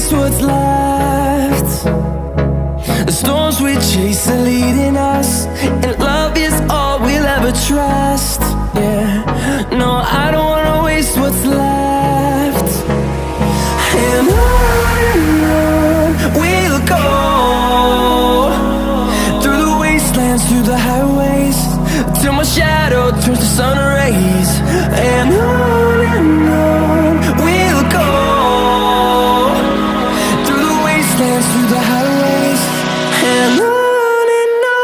waste what's left. The storms we chase are leading us, and love is all we'll ever trust. Yeah, no, I don't wanna waste what's left. And on we'll go, through the wastelands, through the highways, till my shadow turns to sun rays. And on we'll go, through the wastelands, through the highways, and on we'll go.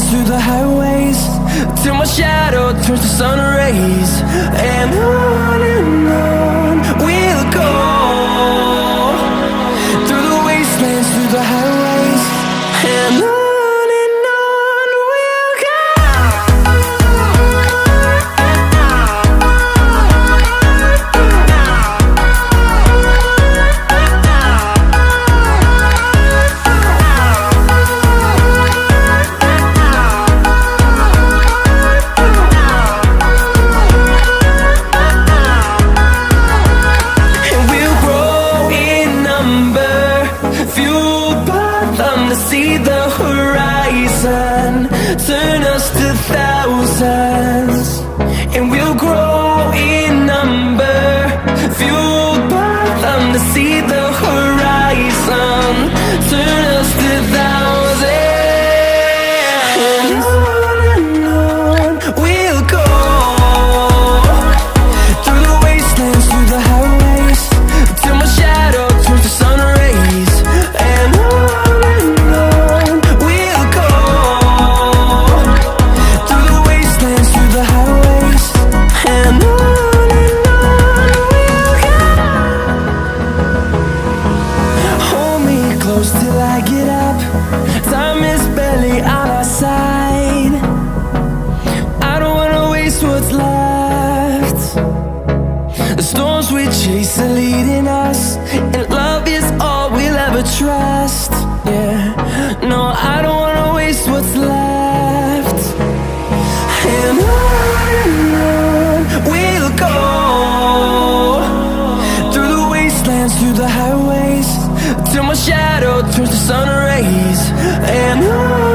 Through the highways, till my shadow turns to sun rays. And on we'll go, through the wastelands, through the highways, and on we'll go. See the horizon turn us to thousands, and we'll grow in number, fueled by them to see the horizon turn us to thousands. And on we'll go, through the wastelands, through the highways, till my shadow turns to sun rays. And till I get up, time is barely on our side. I don't wanna waste what's left. The storms we chase are leading us, and love is all we'll ever trust. Yeah, no, I don't wanna waste what's left. And on we'll go, through the wastelands, through the highways, till my shadow turns to sun rays. And on